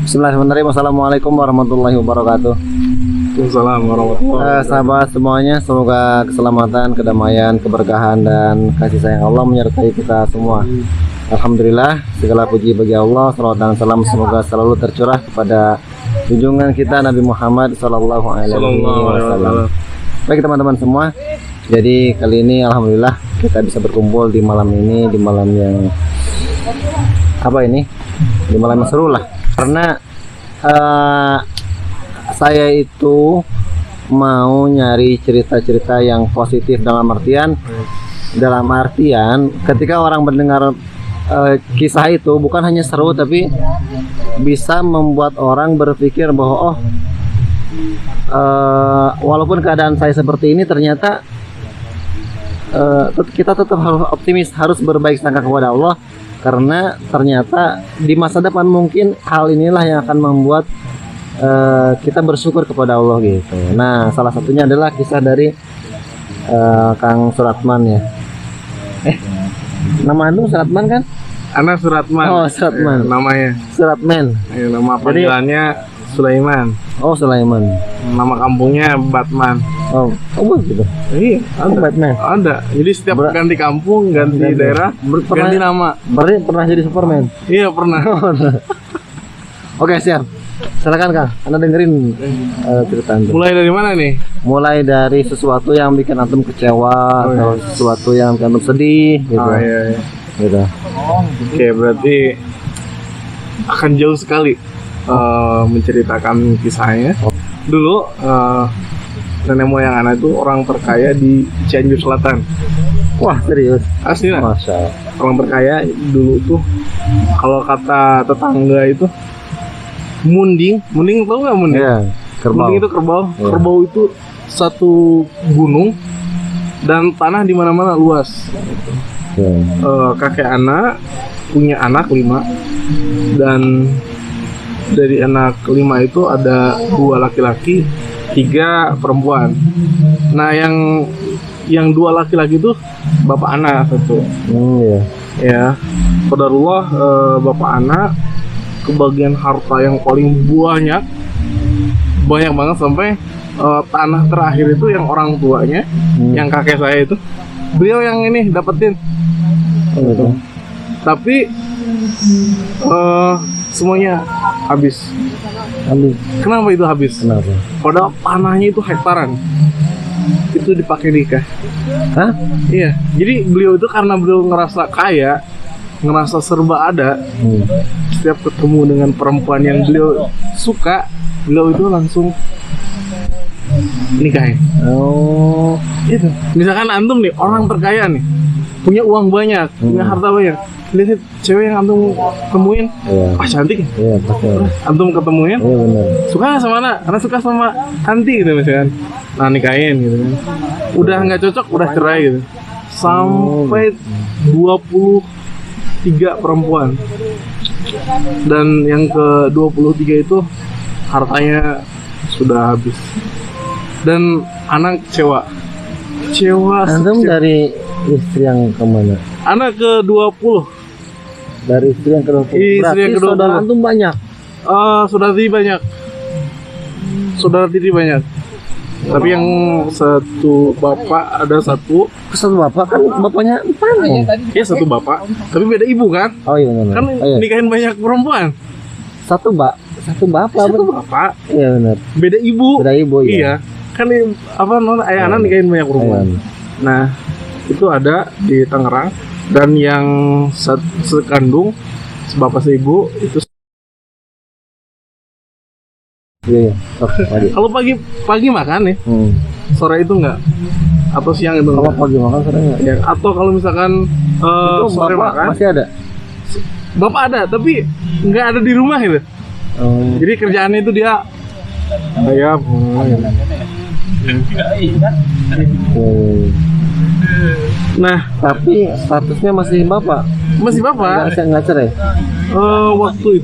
Bismillahirrahmanirrahim. Assalamualaikum warahmatullahi wabarakatuh. Waalaikumsalam warahmatullahi wabarakatuh. Sahabat semuanya, semoga keselamatan, kedamaian, keberkahan dan kasih sayang Allah menyertai kita semua. Alhamdulillah, segala puji bagi Allah. Salawat dan salam semoga selalu tercurah kepada junjungan kita Nabi Muhammad Sallallahu Alaihi Wasallam. Baik teman-teman semua, jadi kali ini alhamdulillah kita bisa berkumpul di malam ini, di malam yang di malam yang seru lah. Karena saya itu mau nyari cerita-cerita yang positif dalam artian ketika orang mendengar kisah itu bukan hanya seru, tapi bisa membuat orang berpikir bahwa walaupun keadaan saya seperti ini, ternyata kita tetap harus optimis, harus berbaik sangka kepada Allah, karena ternyata di masa depan mungkin hal inilah yang akan membuat kita bersyukur kepada Allah gitu. Nah, salah satunya adalah kisah dari Kang Suratman ya. Nama antum Suratman kan? Anak Suratman. Oh, Suratman. Namanya Suratman. nama panggilannya Sulaiman. Oh, Sulaiman. Nama kampungnya Batman. Oh begitu. Iya, Oh, Batman. ada. Jadi setiap ganti kampung, ganti daerah, ganti nama. Berarti pernah jadi Superman? Iya, pernah. Oke, siap. Silakan Kang, Anda dengerin cerita antum. Mulai dari mana nih? Mulai dari sesuatu yang bikin antum kecewa atau sesuatu yang bikin antum sedih gitu. Oh iya. Gitu. Oke, berarti akan jauh sekali menceritakan kisahnya. Dulu nenek moyang anak itu orang terkaya di Cianjur Selatan. Wah, serius? Asli lah. Masya Allah. Orang terkaya dulu tuh, kalau kata tetangga itu munding tahu nggak munding? Iya, kerbau. Munding itu kerbau. Iya. Kerbau itu satu gunung dan tanah di mana-mana luas. Iya. Kakek anak punya anak 5, dan dari anak 5 itu ada 2 laki-laki, 3 perempuan. Nah, yang 2 laki-laki itu bapak anak satu. Iya. Ya, qadarullah, bapak anak kebagian harta yang paling banyak banget sampai tanah terakhir itu yang orang tuanya, yang kakek saya itu, beliau yang ini dapetin. Gitu. Tapi semuanya habis. Kenapa itu habis? Kenapa? Padahal tanahnya itu hektaran. Itu dipakai nikah. Hah? Iya. Jadi beliau itu karena beliau ngerasa kaya, ngerasa serba ada. Setiap ketemu dengan perempuan yang beliau suka, beliau itu langsung nikahin. Oh, Itu. Misalkan antum nih, orang terkaya nih, punya uang banyak, punya harta banyak. Lihat cewek yang antum temuin, iya. cantik. Iya, pasti. Antum ketemuin, Iya benar. suka sama anak, karena suka sama Anti gitu misalkan. Nah, nikahin gitu kan. Udah nggak cocok, udah cerai gitu. Sampai 23 perempuan. Dan yang ke-23 itu hartanya sudah habis. Dan anak kecewa. Antum dari istri yang kemana? Anak ke-20. Dari istri yang kedua. Istri Berarti yang kedua. saudara antum banyak. Saudara tiri banyak. Tapi yang satu bapak ada satu. Satu bapak kan bapaknya empat. Iya, satu bapak. Tapi beda ibu kan? Oh iya benar. Kan Oh, iya. nikahin banyak perempuan. Satu bapak. Satu bapak. Iya benar. Beda ibu. Beda ibu ya. Iya. Kan ayah anak nikahin banyak perempuan. Iya. Nah, itu ada di Tangerang, dan yang sekandung sebapak seibu itu. Iya. Pagi. Kalau pagi makan nih, sore itu enggak, atau siang itu Kalau enggak. pagi makan sering nggak? Ya, atau kalau misalkan Itu sore bapak makan, masih ada. bapak ada tapi nggak ada di rumah gitu. Oh. Jadi kerjaannya itu dia ayam. Nah, Tapi statusnya masih bapak. masih bapak. Nggak cerai. Waktu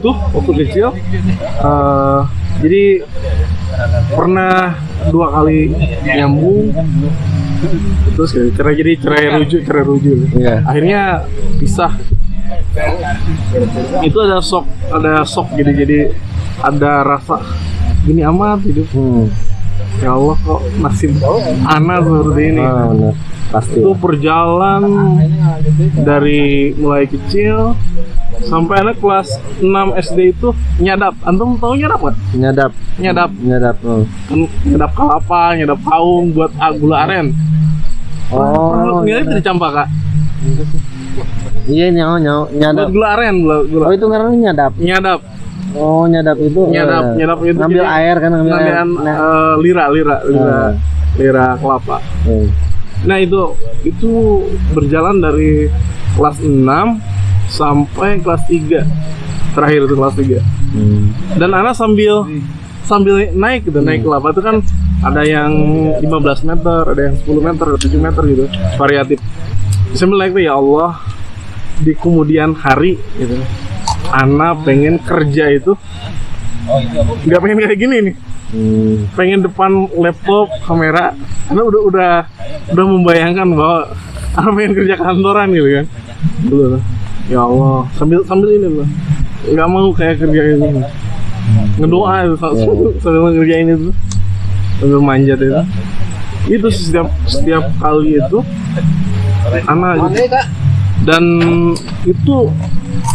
kecil, jadi pernah 2 kali nyambung, terus cerai rujuk. Iya. Akhirnya pisah. Itu ada shock gitu, jadi ada rasa gini amat hidup. Ya Allah, kok nasib anak seperti ini. Benar. Pasti. Itu perjalan dari mulai kecil sampai anak kelas 6 SD itu nyadap. Antum tahu nyadap kan? Nyadap. Nyadap kan, nyadap kelapa, nyadap kaung buat gula aren. Oh. Ini itu dicampur Kak. Iya, nyadap. Buat gula aren, gula. Oh, itu karena nyadap. Nyadap. Oh, nyadap itu. Nyadap itu ngambil jadi air kan, ngambil air. lira kelapa. Nah itu berjalan dari kelas 6 sampai kelas 3. Terakhir itu kelas 3. Dan anak sambil naik gitu, naik kelapa itu kan ada yang 15 meter, ada yang 10 meter, ada 7 meter gitu, variatif. Sambil naik tuh, ya Allah, di kemudian hari gitu, anak pengen kerja itu nggak pengen kayak gini nih. Pengen depan laptop kamera, karena udah membayangkan bahwa aku pengen kerja kantoran gitu kan. Dulu, ya Allah, sambil ini loh, nggak mau kayak kerja ini, ngedoa itu sambil ngerjain itu, sambil manjat itu setiap kali itu anak gitu. Dan itu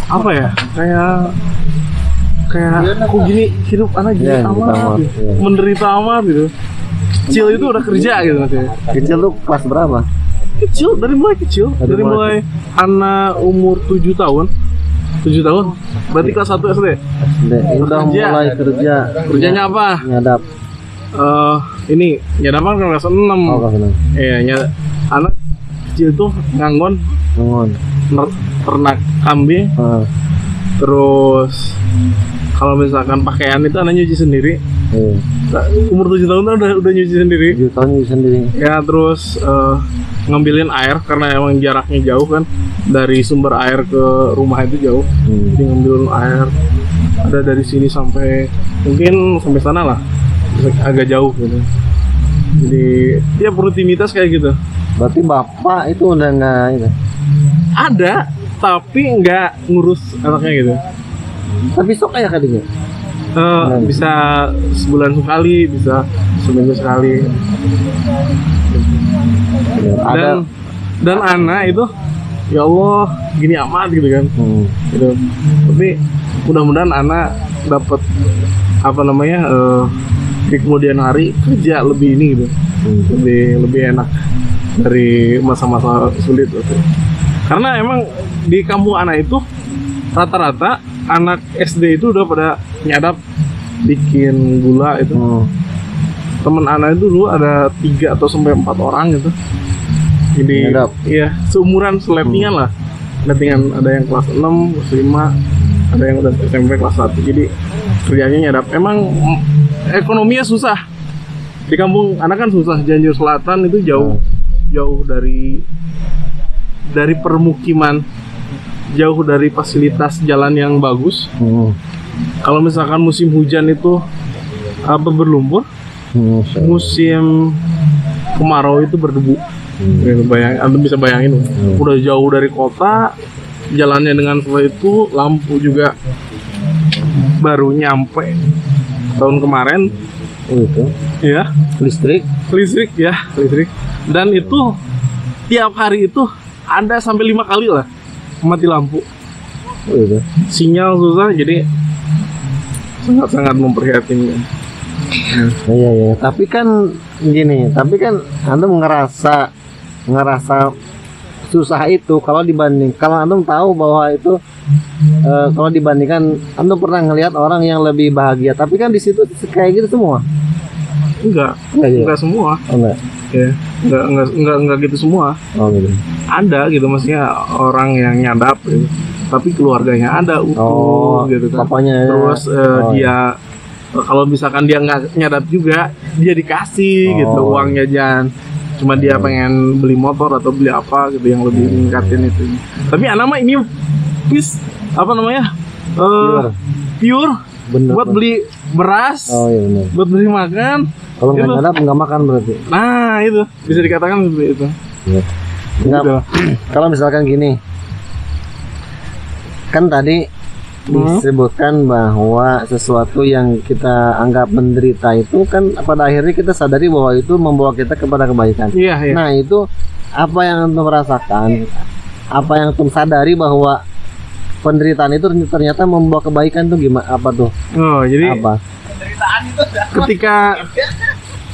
apa ya, kayak aku gini hidup anak gini amat gitu. Menderita amat gitu. Kecil itu udah kerja gitu maksudnya. Kecil tuh kelas berapa? Kecil, dari mulai anak umur 7 tahun. Berarti kelas 1 SD. Udah Kerja. mulai kerja. Kerjanya apa? Nyadap. Ini nyadap kan kelas 6. Oh, kelas 6. Iya, anak kecil tuh nganggon ternak kambing. Terus kalau misalkan pakaian itu anak nyuci sendiri. Umur 7 tahun kan udah nyuci sendiri. 7 tahun nyuci sendiri. Ya, terus ngambilin air karena emang jaraknya jauh kan, dari sumber air ke rumah itu jauh. Jadi ngambilin air ada dari sini sampai mungkin sampai sana lah, agak jauh gitu. Jadi ya rutinitas kayak gitu. Berarti bapak itu udah nggak itu? Ada, tapi nggak ngurus anaknya gitu. Tapi sok kayak kadinya. Bisa sebulan sekali, bisa seminggu sekali. Dan anak itu, ya Allah, gini amat gitu kan. Gitu. Tapi mudah-mudahan anak dapat di kemudian hari kerja lebih ini gitu, lebih enak dari masa-masa sulit gitu. Karena emang di kampung anak itu rata-rata anak SD itu udah pada nyadap bikin gula itu. Temen anak itu dulu ada 3 atau sampai 4 orang gitu. Jadi nyadap. Iya, seumuran selettingan lah. Lettingan ada yang kelas 6, kelas 5, ada yang udah SMP kelas 1. Jadi kerjanya nyadap. Emang ekonominya susah. Di kampung anak kan susah. Cianjur Selatan itu jauh dari permukiman, jauh dari fasilitas jalan yang bagus. Kalau misalkan musim hujan itu berlumpur, musim kemarau itu berdebu. Anda bisa bayangin, udah jauh dari kota, jalannya dengan seperti itu, lampu juga baru nyampe tahun kemarin. Itu. Ya, listrik. Dan itu tiap hari itu ada sampai 5 kali lah mati lampu. Itu. Sinyal susah, jadi sangat memprihatinkan. Iya. Tapi kan gini, antum ngerasa susah itu kalau antum tahu bahwa itu kalau dibandingkan antum pernah ngelihat orang yang lebih bahagia, tapi kan di situ kayak gitu semua. Enggak semua. Enggak. Ya, enggak gitu semua. Gitu. Ada gitu, maksudnya orang yang nyadap gitu, tapi keluarganya ada utuh gitu kan. Papanya, terus dia kalau misalkan dia nggak nyadap juga, dia dikasih gitu uang jajan. Cuma dia pengen beli motor atau beli apa gitu yang lebih meningkatin itu. Tapi anak mah ini pure bener, buat beli beras, bener. buat beli makan. Kalau nggak nyadap nggak makan berarti. Nah itu bisa dikatakan seperti itu. Kalau misalkan gini, kan tadi disebutkan bahwa sesuatu yang kita anggap menderita itu kan pada akhirnya kita sadari bahwa itu membawa kita kepada kebaikan. Iya, iya. Nah itu apa yang antum rasakan, apa yang antum sadari bahwa penderitaan itu ternyata membawa kebaikan tuh gimana? Apa tuh? Oh, jadi Apa?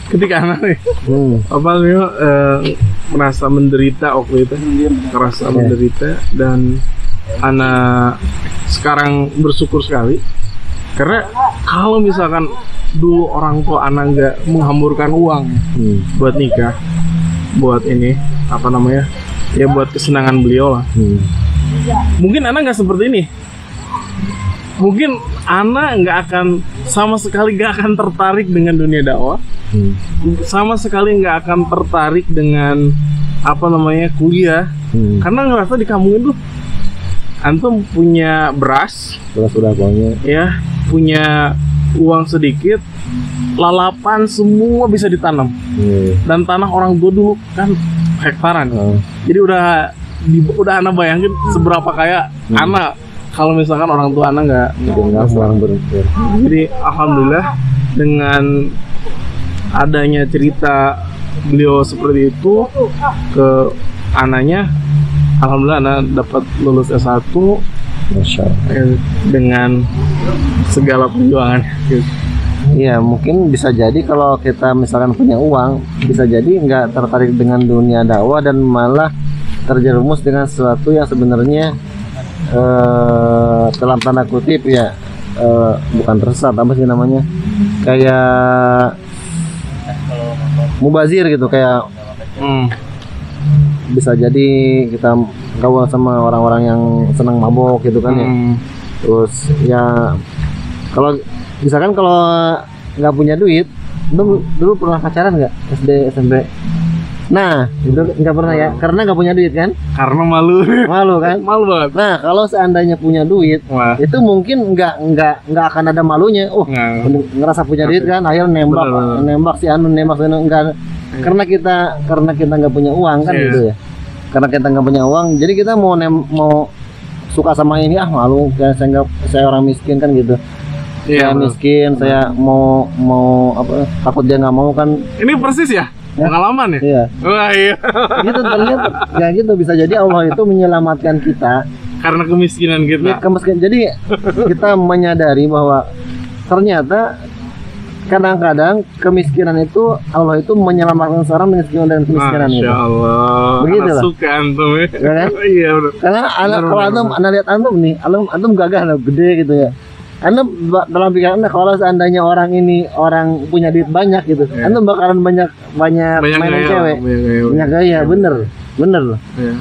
ketika anak nih apa merasa menderita waktu itu, merasa menderita, dan anak sekarang bersyukur sekali karena kalau misalkan dulu orang tua anak nggak menghamburkan uang buat nikah, buat ini apa namanya ya, buat kesenangan beliau lah, mungkin anak nggak seperti ini. Mungkin anak nggak akan sama sekali nggak akan tertarik dengan dunia dakwah, sama sekali nggak akan tertarik dengan apa namanya kuliah, karena ngerasa di kampung itu antum punya beras, Sudah pokoknya. ya, punya uang sedikit, lalapan semua bisa ditanam, dan tanah orang tua dulu kan hektaran, jadi udah anak bayangin seberapa kaya anak kalau misalkan orang tua anak nggak orang berpikir. Jadi alhamdulillah dengan adanya cerita beliau seperti itu ke anaknya, alhamdulillah anak dapat lulus S1 Masya Allah. dengan segala perjuangan. Iya, mungkin bisa jadi kalau kita misalkan punya uang, bisa jadi nggak tertarik dengan dunia dakwah dan malah terjerumus dengan sesuatu yang sebenarnya dalam tanda kutip ya, bukan tersesat, apa sih namanya, kayak mubazir gitu, kayak bisa jadi kita gaul sama orang-orang yang senang mabok gitu kan ya. Terus ya kalau misalkan kalau nggak punya duit, dulu pernah pacaran nggak SD SMP? Nah itu nggak pernah ya, karena nggak punya duit kan, Karena malu kan. malu banget. Nah kalau seandainya punya duit, Wah. itu mungkin nggak akan ada malunya. Nah, Ngerasa punya duit kan, akhirnya Bener. nembak si anu, nembak si anu, enggak. Karena kita nggak punya uang kan, Iya. gitu ya. Karena kita nggak punya uang, jadi kita mau suka sama ini, malu, kayak saya orang miskin kan gitu. iya, Saya bener. miskin, saya mau apa, takut dia nggak mau kan. Ini persis ya, pengalaman ya. Iya, Wah, iya. gitu ternyata. Ya gitu, bisa jadi Allah itu menyelamatkan kita. Karena kemiskinan Ya, kita. jadi kita menyadari bahwa ternyata kadang-kadang kemiskinan itu Allah itu menyelamatkan seorang dengan kemiskinan itu. Masya Allah. Begitu Anak lah. suka antum ya. Ya kan? Iya benar. Karena kalau anda lihat antum nih, antum gagah lah, gede gitu ya. Dalam pikiran anda, kalau seandainya orang ini orang punya duit banyak gitu, antum bakalan banyak Banyak mainan gaya, cewek, banyak gaya. bener loh. Iya,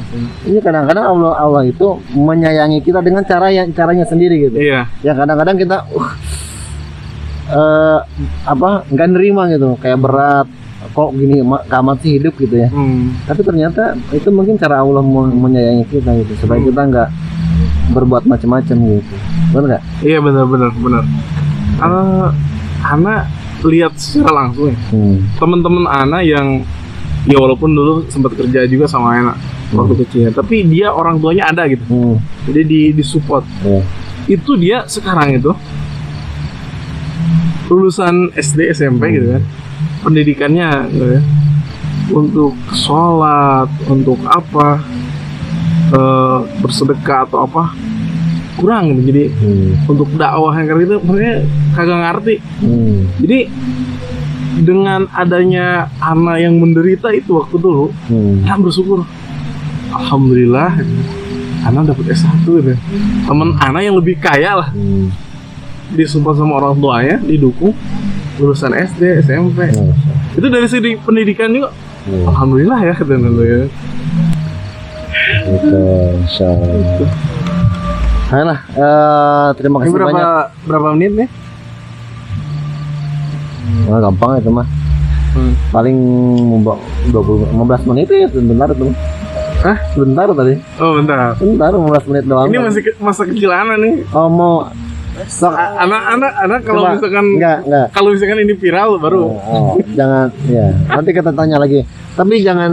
Ini kadang-kadang Allah itu menyayangi kita dengan caranya sendiri gitu. iya. Ya kadang-kadang kita nggak nerima gitu, kayak berat, kok gini kamat sih hidup gitu ya. Tapi ternyata itu mungkin cara Allah menyayangi kita gitu, supaya kita nggak berbuat macam-macam gitu. Benar nggak? Iya, benar. Anak lihat secara langsung ya. Teman-teman anak yang ya walaupun dulu sempat kerja juga sama anak waktu kecilnya, tapi dia orang tuanya ada gitu. Jadi disupport. Ya. Itu dia sekarang itu lulusan SD SMP gitu kan, pendidikannya gitu ya, untuk sholat, untuk apa, bersedekah atau apa kurang gitu. Jadi untuk dakwah yang kayak gitu mereka kagak ngerti. Jadi dengan adanya anak yang menderita itu waktu dulu, kita bersyukur, alhamdulillah anak dapat S1 gitu. Temen anak yang lebih kaya lah, disupport sama orang tuanya, didukung, lulusan SD, SMP. Itu dari segi pendidikan juga, alhamdulillah ya kata dulu ya. Gitu, insyaallah. Ayolah, terima kasih banyak. Berapa menit nih? Nah, gampang itu mah. Paling 15 menit ya, sebentar tuh. Hah? Sebentar tadi. Oh bentar. Sebentar, 15 menit doang. Ini masih masa kecil anak nih. Oh, mau sok Anak kalau coba. misalkan Enggak. kalau misalkan ini viral baru. Jangan ya. Nanti kita tanya lagi. Tapi jangan